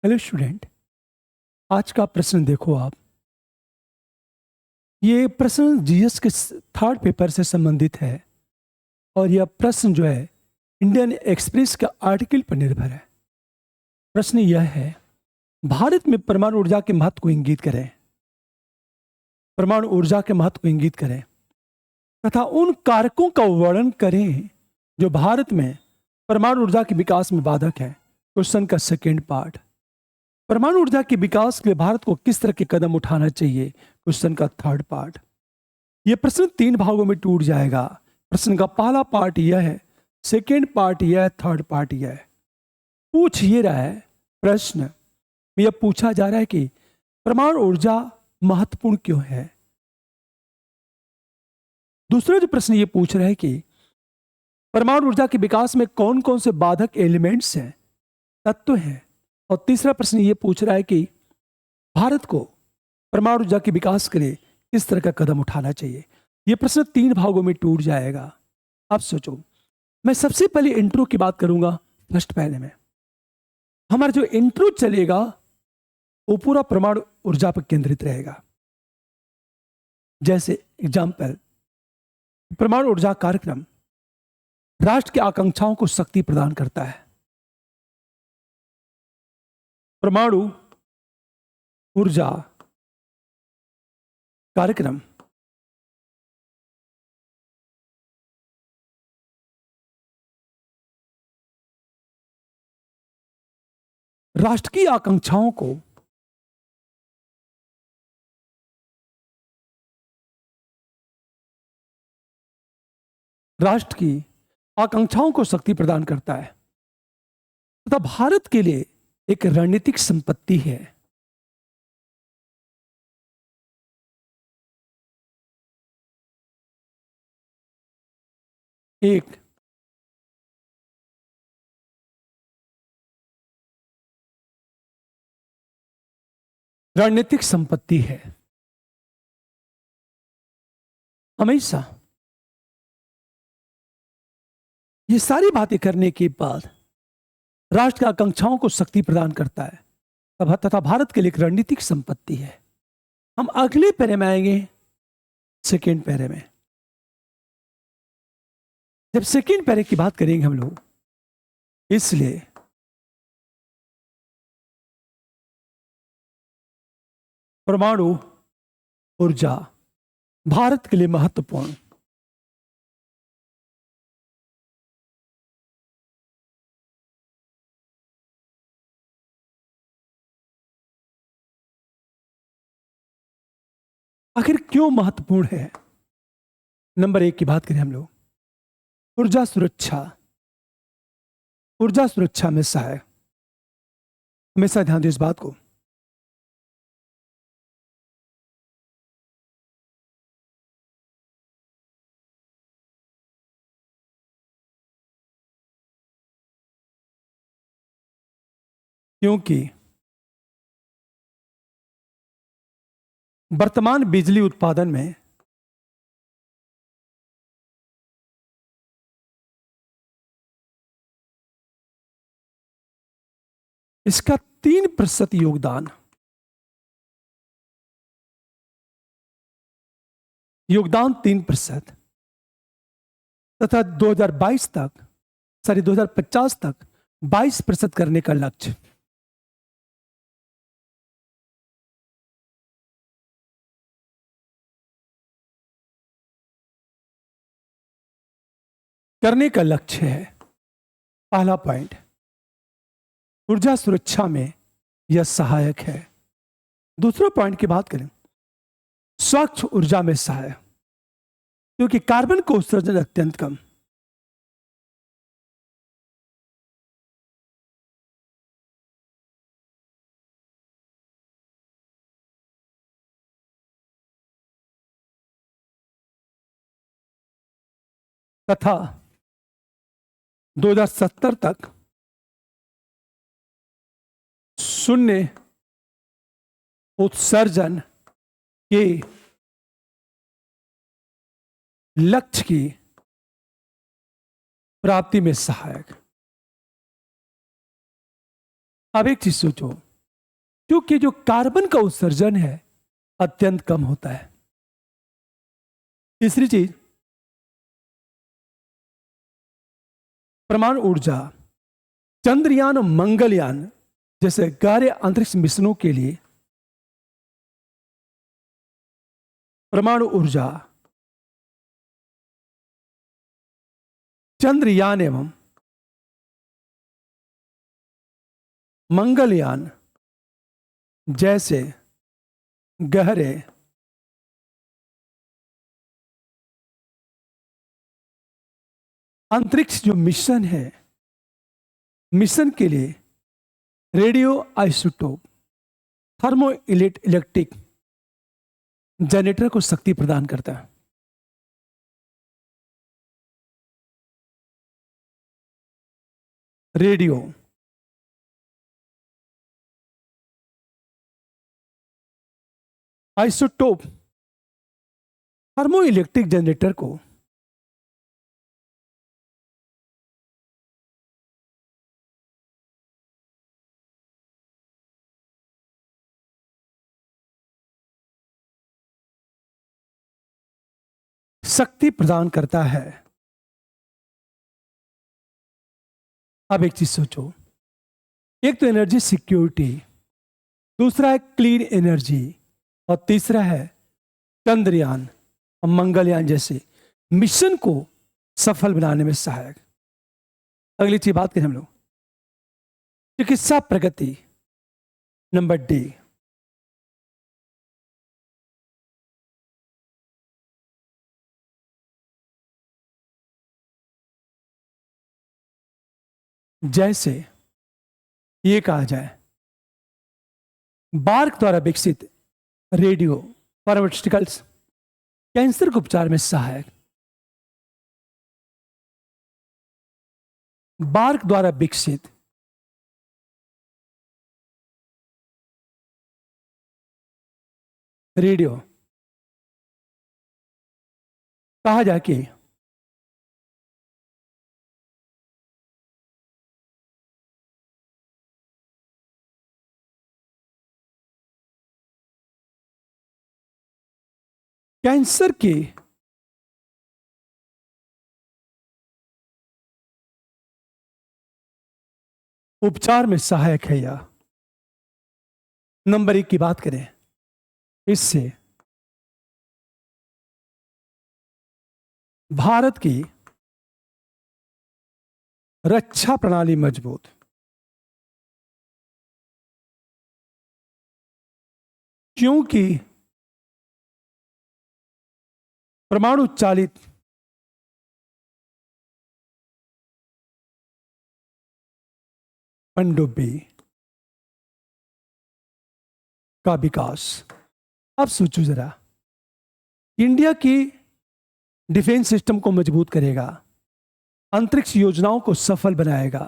Hello student. आज का प्रश्न देखो आप। ये प्रश्न जीएस के थर्ड पेपर से संबंधित है और यह प्रश्न जो है इंडियन एक्सप्रेस का आर्टिकल पर निर्भर है। प्रश्न यह है, भारत में परमाणु ऊर्जा के महत्व को इंगित करें। परमाणु ऊर्जा के महत्व को इंगित करें तथा उन कारकों का वर्णन करें जो भारत में परमाणु ऊर्जा के विकास में बाधक है। क्वेश्चन का सेकेंड पार्ट, परमाणु ऊर्जा के विकास के लिए भारत को किस तरह के कदम उठाना चाहिए। क्वेश्चन का थर्ड पार्ट। यह प्रश्न 3 भागों में टूट जाएगा। प्रश्न का पहला पार्ट यह है, सेकेंड पार्ट यह है, थर्ड पार्ट यह है। पूछ ये रहा है, प्रश्न में यह पूछा जा रहा है कि परमाणु ऊर्जा महत्वपूर्ण क्यों है। दूसरा जो प्रश्न ये पूछ रहा है कि परमाणु ऊर्जा के विकास में कौन कौन से बाधक एलिमेंट्स हैं, तत्व हैं। और तीसरा प्रश्न ये पूछ रहा है कि भारत को परमाणु ऊर्जा के विकास के लिए किस तरह का कदम उठाना चाहिए। यह प्रश्न 3 भागों में टूट जाएगा। अब सोचो, मैं सबसे पहले इंट्रो की बात करूंगा। फर्स्ट पहले में हमारा जो इंट्रो चलेगा वो पूरा परमाणु ऊर्जा पर केंद्रित रहेगा। जैसे एग्जाम्पल, परमाणु ऊर्जा कार्यक्रम राष्ट्र की आकांक्षाओं को शक्ति प्रदान करता है। परमाणु ऊर्जा कार्यक्रम राष्ट्र की आकांक्षाओं को शक्ति प्रदान करता है तथा भारत के लिए एक रणनीतिक संपत्ति है। एक रणनीतिक संपत्ति है। हमेशा ये सारी बातें करने के बाद राष्ट्र की आकांक्षाओं को शक्ति प्रदान करता है तथा भारत के लिए एक रणनीतिक संपत्ति है। हम अगले पैरे में आएंगे, सेकेंड पैरे में। जब सेकेंड पैरे की बात करेंगे हम लोग, इसलिए परमाणु ऊर्जा भारत के लिए महत्वपूर्ण। आखिर क्यों महत्वपूर्ण है। नंबर 1 की बात करें हम लोग, ऊर्जा सुरक्षा। ऊर्जा सुरक्षा में सहायक। हमेशा ध्यान दो इस बात को। क्योंकि वर्तमान बिजली उत्पादन में इसका 3% योगदान 3% तथा 2050 तक 22% करने का लक्ष्य। है पहला पॉइंट। ऊर्जा सुरक्षा में यह सहायक है। दूसरा पॉइंट की बात करें, स्वच्छ ऊर्जा में सहायक, क्योंकि कार्बन का उत्सर्जन अत्यंत कम। तथा 2070 तक शून्य उत्सर्जन के लक्ष्य की प्राप्ति में सहायक। अब एक चीज सोचो, क्योंकि जो कार्बन का उत्सर्जन है अत्यंत कम होता है। तीसरी चीज, परमाणु ऊर्जा चंद्रयान और मंगलयान जैसे गहरे अंतरिक्ष मिशनों के लिए परमाणु ऊर्जा चंद्रयान एवं मंगलयान जैसे गहरे अंतरिक्ष जो मिशन है, मिशन के लिए radio isotope thermo electric generator को शक्ति प्रदान करता है। Radio isotope thermo electric generator को शक्ति प्रदान करता है। अब एक चीज सोचो, एक तो एनर्जी सिक्योरिटी, दूसरा है क्लीन एनर्जी और तीसरा है चंद्रयान और मंगलयान जैसे मिशन को सफल बनाने में सहायक। अगली चीज बात करें हम लोग चिकित्सा प्रगति, नंबर डी। जैसे ये कहा जाए बार्क द्वारा विकसित रेडियो फार्मास्यूटिकल्स कैंसर के उपचार में सहायक। बार्क द्वारा विकसित रेडियो कहा जाए कि कैंसर के उपचार में सहायक है। या नंबर 1 की बात करें, इससे भारत की रक्षा प्रणाली मजबूत, क्योंकि परमाणु चालित पनडुब्बी का विकास। अब सोचो जरा, इंडिया की डिफेंस सिस्टम को मजबूत करेगा, अंतरिक्ष योजनाओं को सफल बनाएगा,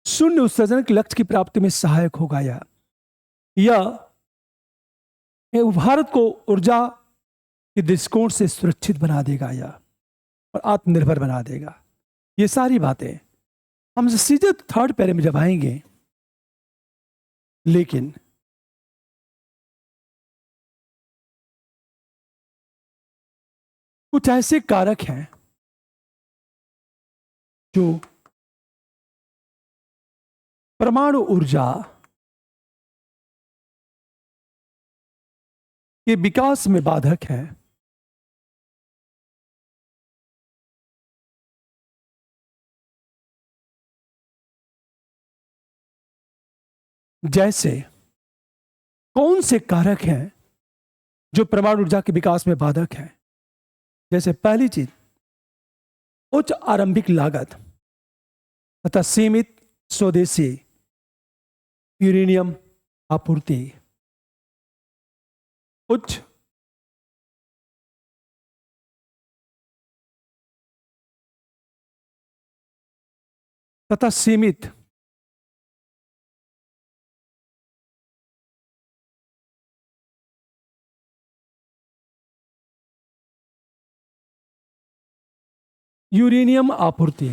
शून्य उत्सर्जन के लक्ष्य की प्राप्ति में सहायक होगा। यह भारत को ऊर्जा के दृष्टिकोण से सुरक्षित बना देगा और आत्मनिर्भर बना देगा। ये सारी बातें हम सीधे थर्ड पैरे में जब आएंगे, लेकिन कुछ ऐसे कारक हैं जो परमाणु ऊर्जा के विकास में बाधक है। जैसे कौन से कारक हैं जो परमाणु ऊर्जा के विकास में बाधक हैं? जैसे पहली चीज, उच्च आरंभिक लागत तथा सीमित स्वदेशी यूरेनियम आपूर्ति। उच्च तथा सीमित यूरेनियम आपूर्ति।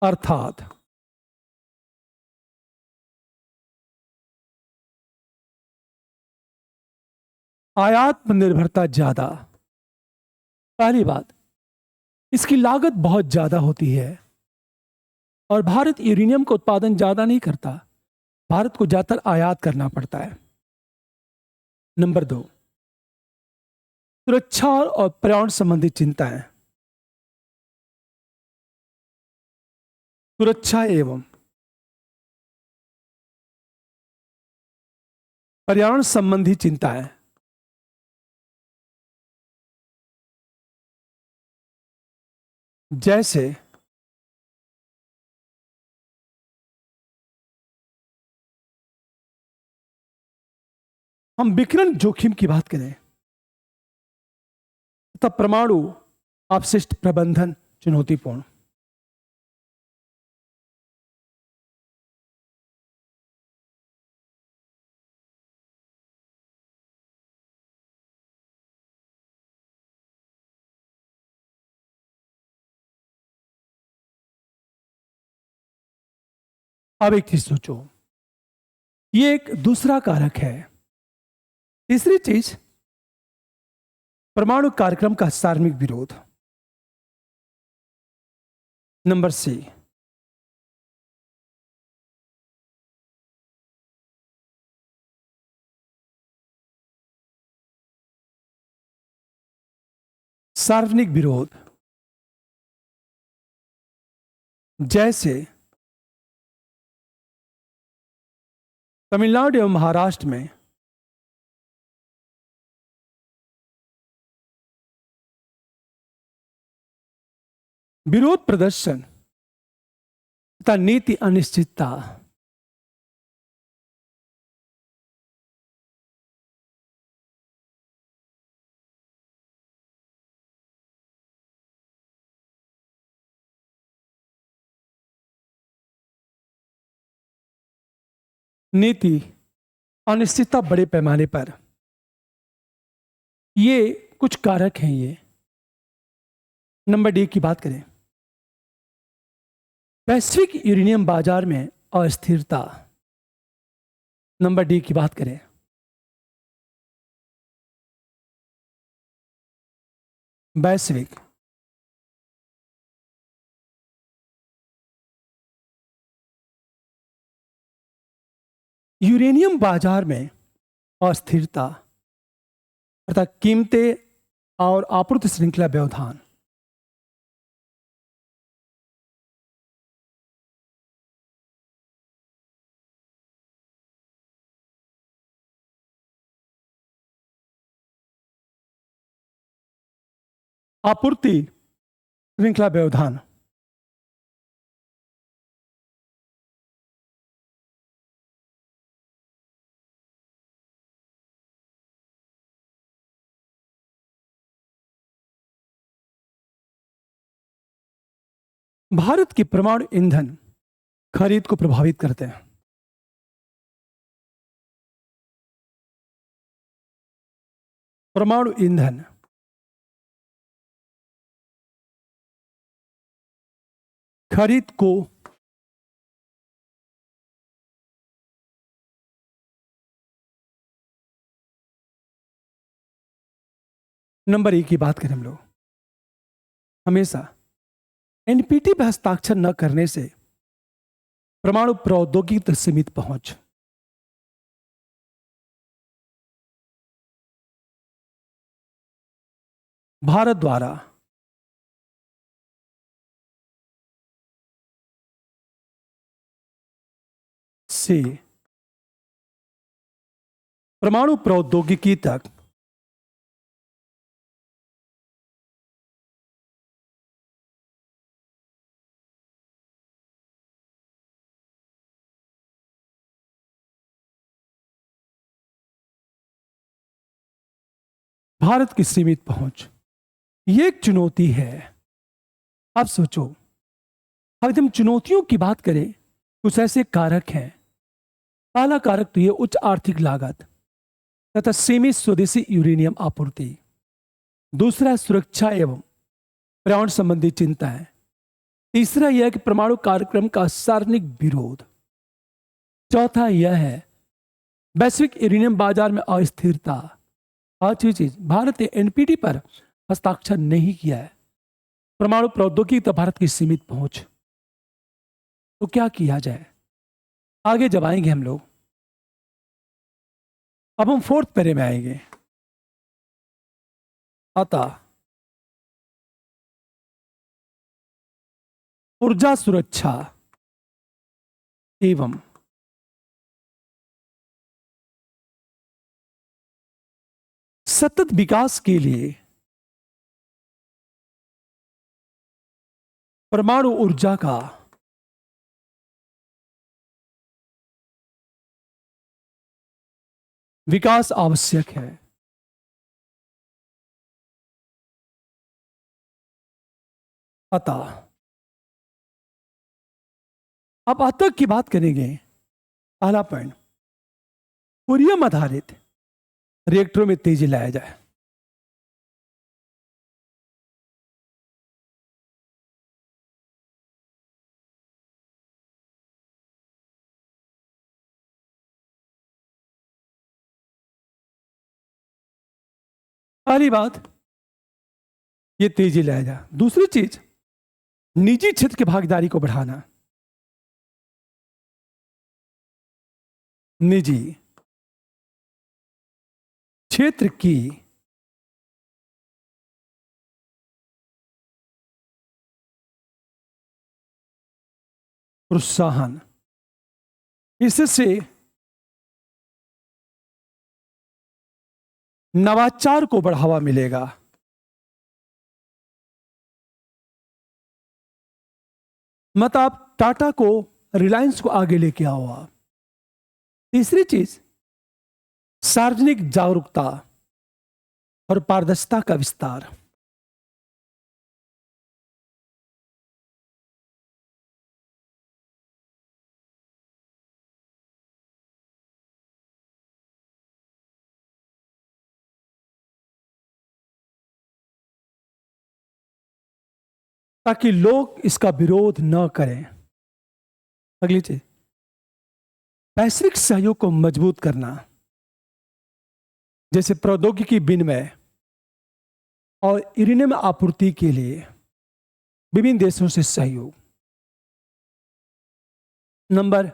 अर्थात आयात पर निर्भरता ज्यादा। पहली बात, इसकी लागत बहुत ज्यादा होती है और भारत यूरेनियम का उत्पादन ज्यादा नहीं करता। भारत को ज्यादातर आयात करना पड़ता है। नंबर 2, सुरक्षा और पर्यावरण संबंधी चिंताएं। सुरक्षा एवं पर्यावरण संबंधी चिंताएं। जैसे हम विकिरण जोखिम की बात करें तब परमाणु अपशिष्ट प्रबंधन चुनौतीपूर्ण। अब एक चीज सोचो, ये एक दूसरा कारक है। तीसरी चीज, परमाणु कार्यक्रम का सार्वजनिक विरोध। नंबर सी, सार्वजनिक विरोध। जैसे तमिलनाडु एवं महाराष्ट्र में विरोध प्रदर्शन तथा नीति अनिश्चितता। नीति अनिश्चितता बड़े पैमाने पर, ये कुछ कारक हैं। ये नंबर डी की बात करें, वैश्विक यूरेनियम बाजार में अस्थिरता। नंबर डी की बात करें, वैश्विक यूरेनियम बाजार में अस्थिरता अर्थात कीमतें और आपूर्ति श्रृंखला व्यवधान। आपूर्ति श्रृंखला व्यवधान। भारत की परमाणु ईंधन खरीद को प्रभावित करते हैं। परमाणु ईंधन खरीद को नंबर एक की बात करें हम लोग, हमेशा एनपीटी पर हस्ताक्षर न करने से परमाणु प्रौद्योगिकी तक सीमित पहुंच। भारत द्वारा से परमाणु प्रौद्योगिकी तक भारत की सीमित पहुंच, ये एक चुनौती है। अब सोचो, अगर हम चुनौतियों की बात करें, कुछ ऐसे कारक हैं। पहला कारक तो ये उच्च आर्थिक लागत तथा सीमित स्वदेशी यूरेनियम आपूर्ति। दूसरा है सुरक्षा एवं पर्यावरण संबंधी चिंताएं। तीसरा यह है कि परमाणु कार्यक्रम का सार्वजनिक विरोध। चौथा यह है वैश्विक यूरेनियम बाजार में अस्थिरता। पांचवी चीज, भारत ने एनपीटी पर हस्ताक्षर नहीं किया है। परमाणु प्रौद्योगिकी तक भारत की सीमित पहुंच, तो क्या किया जाए? आगे जब आएंगे हम लोग, अब हम फोर्थ पैरे में आएंगे। अतः ऊर्जा सुरक्षा एवं सतत विकास के लिए परमाणु ऊर्जा का विकास आवश्यक है। अतः अब अतः की बात करेंगे। पहला पॉइंट, कुरियम आधारित रिएक्टरों में तेजी लाया जाए। पहली बात, ये तेजी लाया जाए। दूसरी चीज, निजी क्षेत्र की भागीदारी को बढ़ाना। निजी क्षेत्र की प्रोत्साहन, इससे नवाचार को बढ़ावा मिलेगा। मत आप टाटा को, रिलायंस को आगे लेके आओ आप। तीसरी चीज, सार्वजनिक जागरूकता और पारदर्शिता का विस्तार। ताकि लोग इसका विरोध न करें। अगली चीज, वैश्विक सहयोग को मजबूत करना, जैसे प्रौद्योगिकी विनिमय और यूरेनियम आपूर्ति के लिए विभिन्न देशों से सहयोग। नंबर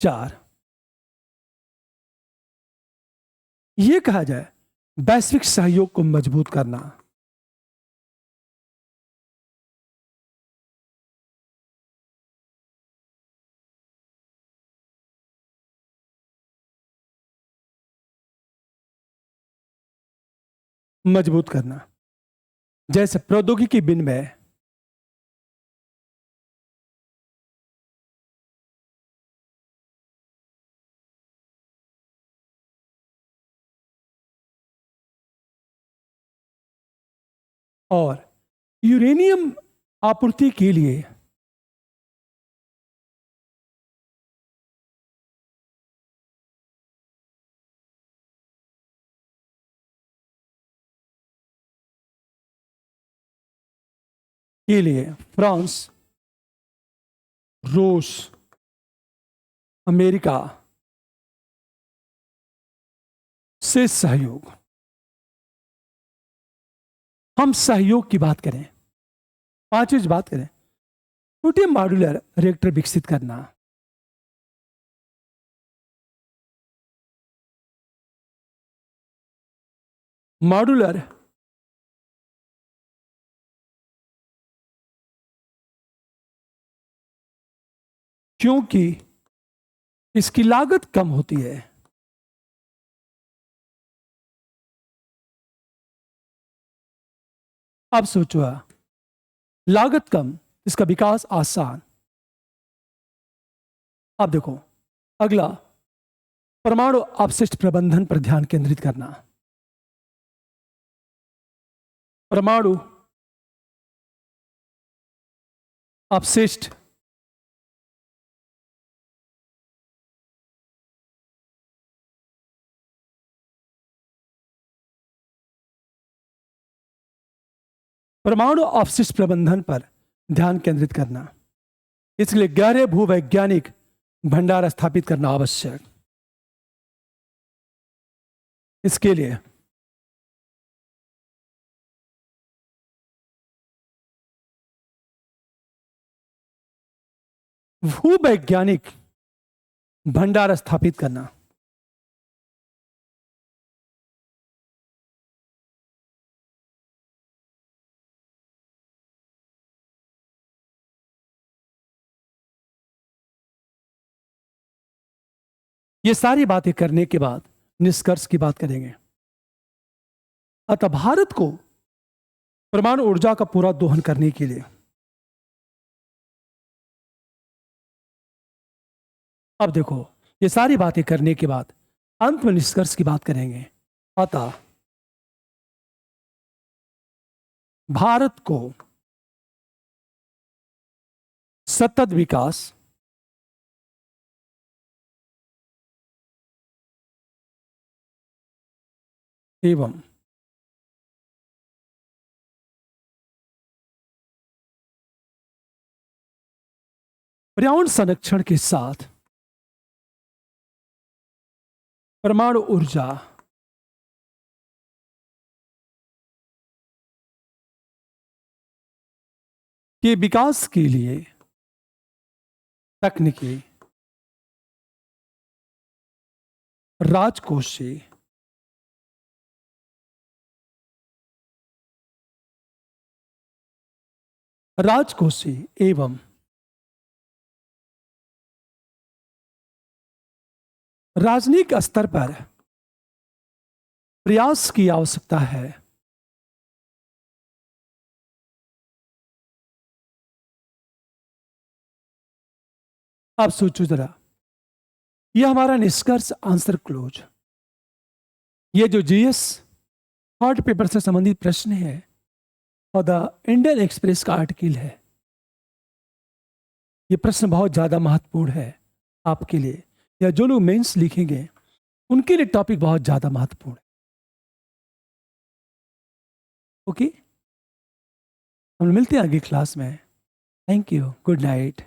4, यह कहा जाए वैश्विक सहयोग को मजबूत करना। मजबूत करना, जैसे प्रौद्योगिकी विनिमय, और यूरेनियम आपूर्ति के लिए फ्रांस, रूस, अमेरिका से सहयोग। हम सहयोग की बात करें, पांचवी बात करें, छोटे मॉड्यूलर रिएक्टर विकसित करना। मॉड्यूलर क्योंकि इसकी लागत कम होती है। अब सोचो, लागत कम, इसका विकास आसान। अब देखो, अगला, परमाणु अपशिष्ट प्रबंधन पर ध्यान केंद्रित करना। परमाणु अपशिष्ट परमाणु अपशिष्ट प्रबंधन पर ध्यान केंद्रित करना। इसलिए गहरे भूवैज्ञानिक भंडार स्थापित करना आवश्यक। इसके लिए भूवैज्ञानिक भंडार स्थापित करना। ये सारी बातें करने के बाद निष्कर्ष की बात करेंगे। अतः भारत को परमाणु ऊर्जा का पूरा दोहन करने के लिए अब देखो, ये सारी बातें करने के बाद अंत में निष्कर्ष की बात करेंगे। अतः भारत को सतत विकास एवं पर्यावरण संरक्षण के साथ परमाणु ऊर्जा के विकास के लिए तकनीकी, राजकोषीय, एवं राजनीतिक स्तर पर प्रयास की आवश्यकता है। आप सोचो जरा, यह हमारा निष्कर्ष, आंसर क्लोज। ये जो जीएस थर्ड पेपर से संबंधित प्रश्न है और द इंडियन एक्सप्रेस का आर्टिकल है, ये प्रश्न बहुत ज्यादा महत्वपूर्ण है आपके लिए, या जो लोग मेंस लिखेंगे उनके लिए टॉपिक बहुत ज्यादा महत्वपूर्ण है। ओके, हम मिलते हैं आगे क्लास में। Thank you, good night.